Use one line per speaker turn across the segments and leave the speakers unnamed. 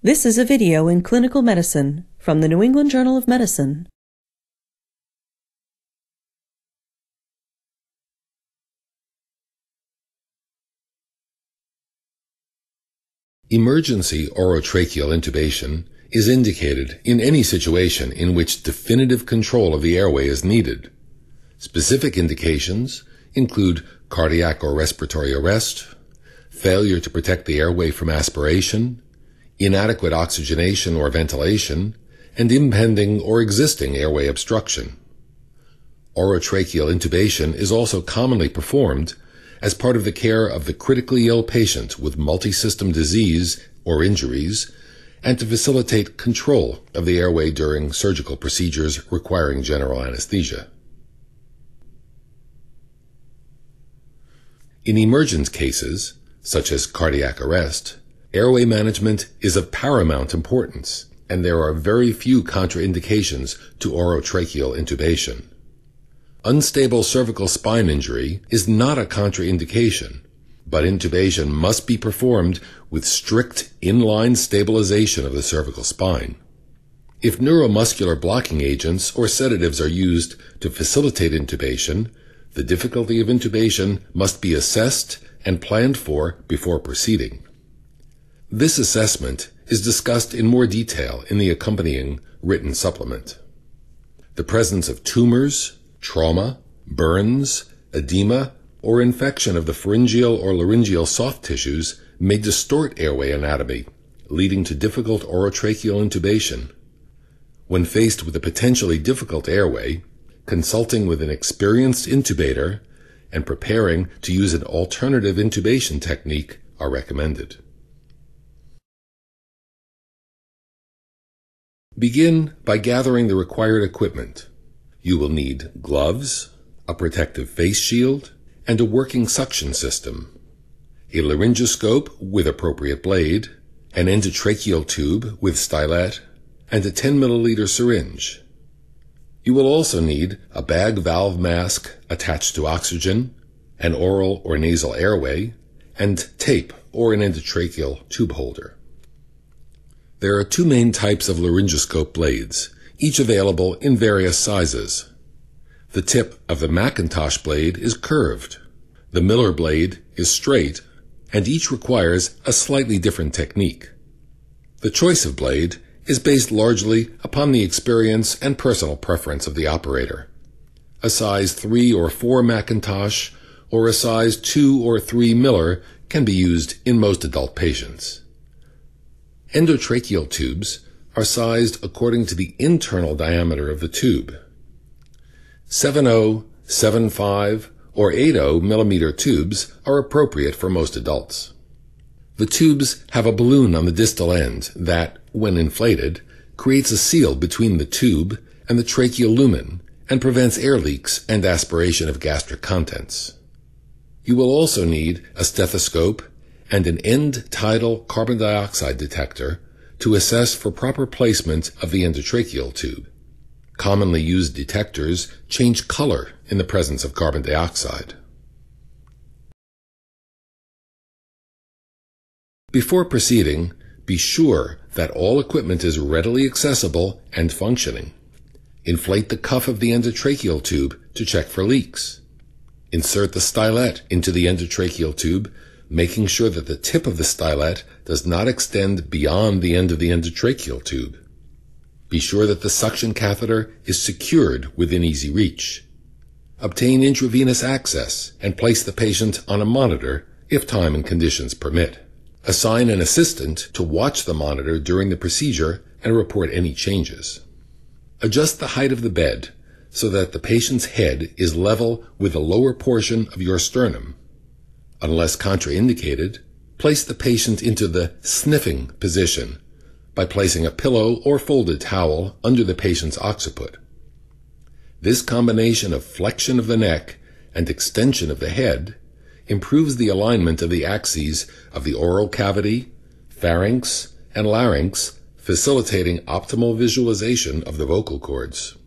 This is a video in clinical medicine from the New England Journal of Medicine.
Emergency orotracheal intubation is indicated in any situation in which definitive control of the airway is needed. Specific indications include cardiac or respiratory arrest, failure to protect the airway from aspiration, inadequate oxygenation or ventilation, and impending or existing airway obstruction. Orotracheal intubation is also commonly performed as part of the care of the critically ill patient with multisystem disease or injuries, and to facilitate control of the airway during surgical procedures requiring general anesthesia. In emergent cases, such as cardiac arrest, airway management is of paramount importance, and there are very few contraindications to orotracheal intubation. Unstable cervical spine injury is not a contraindication, but intubation must be performed with strict inline stabilization of the cervical spine. If neuromuscular blocking agents or sedatives are used to facilitate intubation, the difficulty of intubation must be assessed and planned for before proceeding. This assessment is discussed in more detail in the accompanying written supplement. The presence of tumors, trauma, burns, edema, or infection of the pharyngeal or laryngeal soft tissues may distort airway anatomy, leading to difficult orotracheal intubation. When faced with a potentially difficult airway, consulting with an experienced intubator and preparing to use an alternative intubation technique are recommended. Begin by gathering the required equipment. You will need gloves, a protective face shield, and a working suction system, a laryngoscope with appropriate blade, an endotracheal tube with stylet, and a 10 milliliter syringe. You will also need a bag valve mask attached to oxygen, an oral or nasal airway, and tape or an endotracheal tube holder. There are two main types of laryngoscope blades, each available in various sizes. The tip of the Macintosh blade is curved. The Miller blade is straight, and each requires a slightly different technique. The choice of blade is based largely upon the experience and personal preference of the operator. A size 3 or 4 Macintosh or a size 2 or 3 Miller can be used in most adult patients. Endotracheal tubes are sized according to the internal diameter of the tube. 7.0, 7.5, or 8.0 millimeter tubes are appropriate for most adults. The tubes have a balloon on the distal end that, when inflated, creates a seal between the tube and the tracheal lumen and prevents air leaks and aspiration of gastric contents. You will also need a stethoscope and an end-tidal carbon dioxide detector to assess for proper placement of the endotracheal tube. Commonly used detectors change color in the presence of carbon dioxide. Before proceeding, be sure that all equipment is readily accessible and functioning. Inflate the cuff of the endotracheal tube to check for leaks. Insert the stylet into the endotracheal tube, making sure that the tip of the stylet does not extend beyond the end of the endotracheal tube. Be sure that the suction catheter is secured within easy reach. Obtain intravenous access and place the patient on a monitor if time and conditions permit. Assign an assistant to watch the monitor during the procedure and report any changes. Adjust the height of the bed so that the patient's head is level with the lower portion of your sternum. Unless contraindicated, place the patient into the sniffing position by placing a pillow or folded towel under the patient's occiput. This combination of flexion of the neck and extension of the head improves the alignment of the axes of the oral cavity, pharynx, and larynx, facilitating optimal visualization of the vocal cords.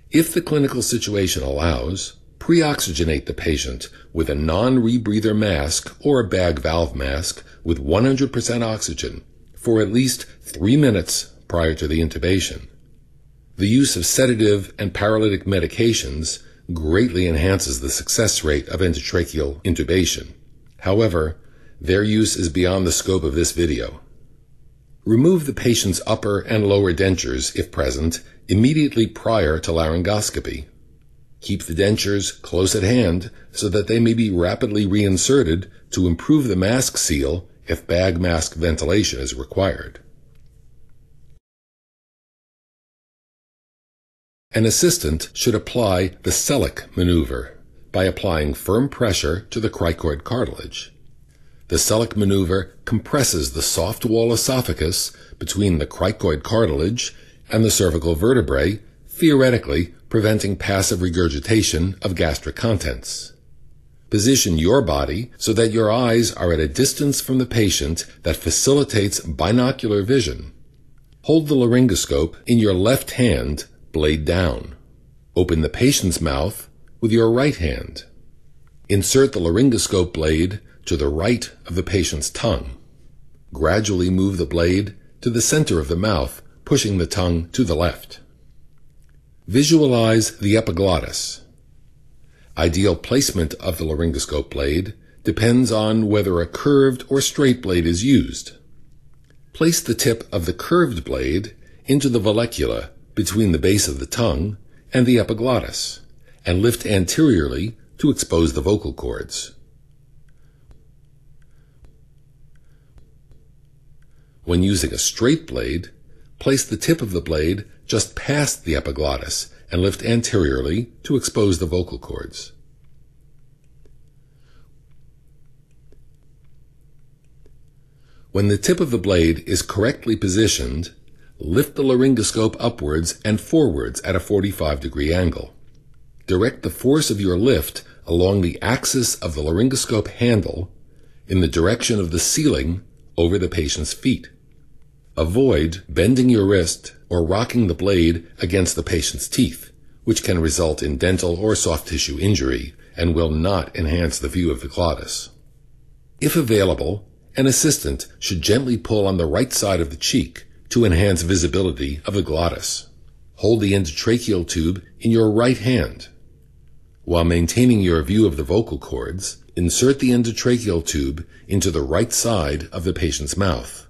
If the clinical situation allows, pre-oxygenate the patient with a non-rebreather mask or a bag valve mask with 100% oxygen for at least 3 minutes prior to the intubation. The use of sedative and paralytic medications greatly enhances the success rate of endotracheal intubation. However, their use is beyond the scope of this video. Remove the patient's upper and lower dentures, if present, immediately prior to laryngoscopy. Keep the dentures close at hand so that they may be rapidly reinserted to improve the mask seal if bag mask ventilation is required. An assistant should apply the Selleck maneuver by applying firm pressure to the cricoid cartilage. The Selleck maneuver compresses the soft wall esophagus between the cricoid cartilage and the cervical vertebrae, theoretically preventing passive regurgitation of gastric contents. Position your body so that your eyes are at a distance from the patient that facilitates binocular vision. Hold the laryngoscope in your left hand, blade down. Open the patient's mouth with your right hand. Insert the laryngoscope blade to the right of the patient's tongue. Gradually move the blade to the center of the mouth, pushing the tongue to the left. Visualize the epiglottis. Ideal placement of the laryngoscope blade depends on whether a curved or straight blade is used. Place the tip of the curved blade into the vallecula between the base of the tongue and the epiglottis, and lift anteriorly to expose the vocal cords. When using a straight blade, place the tip of the blade just past the epiglottis and lift anteriorly to expose the vocal cords. When the tip of the blade is correctly positioned, lift the laryngoscope upwards and forwards at a 45-degree angle. Direct the force of your lift along the axis of the laryngoscope handle in the direction of the ceiling over the patient's feet. Avoid bending your wrist or rocking the blade against the patient's teeth, which can result in dental or soft tissue injury and will not enhance the view of the glottis. If available, an assistant should gently pull on the right side of the cheek to enhance visibility of the glottis. Hold the endotracheal tube in your right hand. While maintaining your view of the vocal cords, insert the endotracheal tube into the right side of the patient's mouth.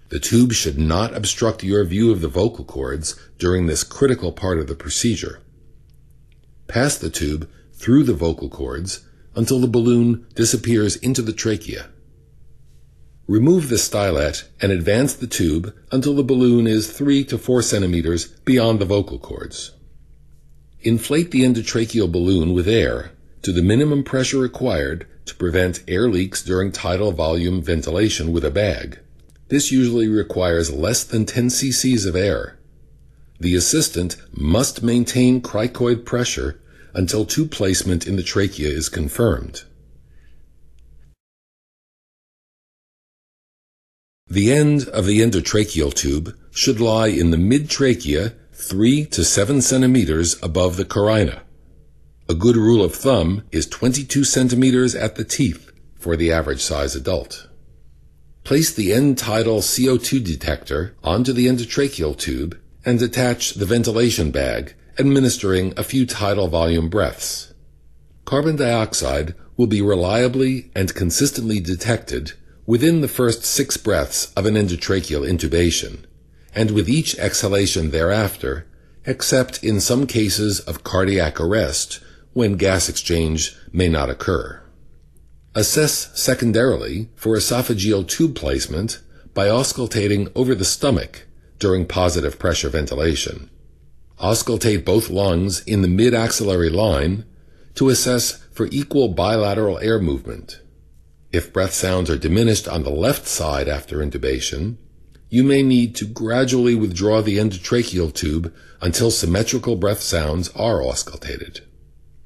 The tube should not obstruct your view of the vocal cords during this critical part of the procedure. Pass the tube through the vocal cords until the balloon disappears into the trachea. Remove the stylet and advance the tube until the balloon is 3 to 4 centimeters beyond the vocal cords. Inflate the endotracheal balloon with air to the minimum pressure required to prevent air leaks during tidal volume ventilation with a bag. This usually requires less than 10 cc's of air. The assistant must maintain cricoid pressure until tube placement in the trachea is confirmed. The end of the endotracheal tube should lie in the mid-trachea 3 to 7 centimeters above the carina. A good rule of thumb is 22 centimeters at the teeth for the average size adult. Place the end-tidal CO2 detector onto the endotracheal tube and attach the ventilation bag, administering a few tidal volume breaths. Carbon dioxide will be reliably and consistently detected within the first 6 breaths of an endotracheal intubation, and with each exhalation thereafter, except in some cases of cardiac arrest when gas exchange may not occur. Assess secondarily for esophageal tube placement by auscultating over the stomach during positive pressure ventilation. Auscultate both lungs in the mid-axillary line to assess for equal bilateral air movement. If breath sounds are diminished on the left side after intubation, you may need to gradually withdraw the endotracheal tube until symmetrical breath sounds are auscultated.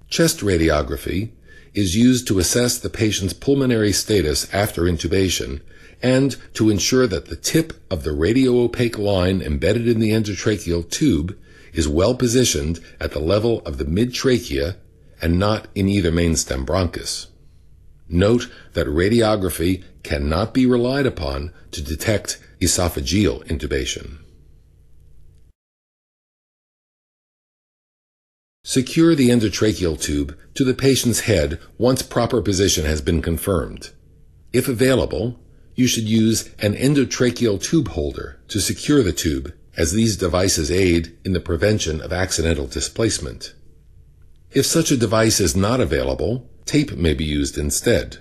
Chest radiography is used to assess the patient's pulmonary status after intubation and to ensure that the tip of the radio-opaque line embedded in the endotracheal tube is well positioned at the level of the mid-trachea and not in either mainstem bronchus. Note that radiography cannot be relied upon to detect esophageal intubation. Secure the endotracheal tube to the patient's head once proper position has been confirmed. If available, you should use an endotracheal tube holder to secure the tube, as these devices aid in the prevention of accidental displacement. If such a device is not available, tape may be used instead.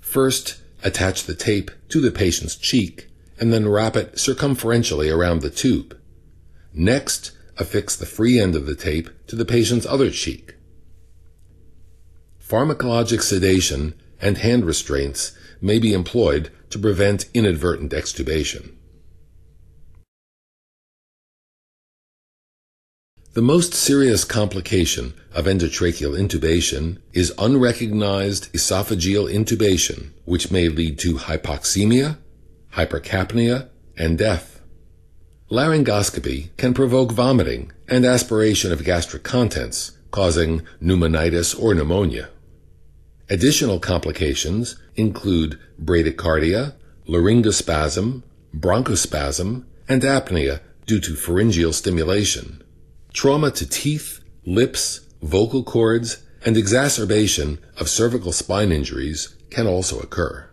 First, attach the tape to the patient's cheek and then wrap it circumferentially around the tube. Next, affix the free end of the tape to the patient's other cheek. Pharmacologic sedation and hand restraints may be employed to prevent inadvertent extubation. The most serious complication of endotracheal intubation is unrecognized esophageal intubation, which may lead to hypoxemia, hypercapnia, and death. Laryngoscopy can provoke vomiting and aspiration of gastric contents, causing pneumonitis or pneumonia. Additional complications include bradycardia, laryngospasm, bronchospasm, and apnea due to pharyngeal stimulation. Trauma to teeth, lips, vocal cords, and exacerbation of cervical spine injuries can also occur.